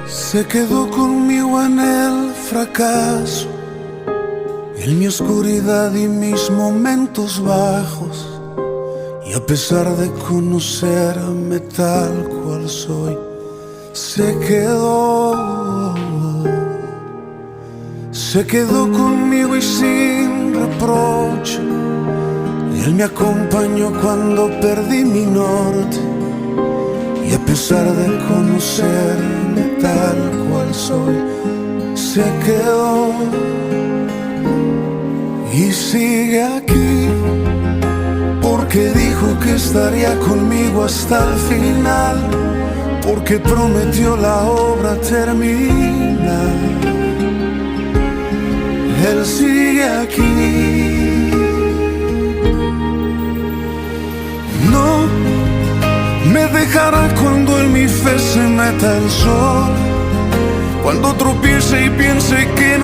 Se quedó conmigo en el fracaso, en mi oscuridad y mis momentos bajos. Y a pesar de conocerme tal cual soy, se quedó conmigo y sin reproche. Él me acompañó cuando perdí mi norte. Y a pesar de conocerme tal cual soy, se quedó y sigue aquí, porque dijo que estaría conmigo hasta el final, porque prometió la obra terminar. Él sigue aquí. No me dejará cuando en mi fe se meta el sol, cuando tropiece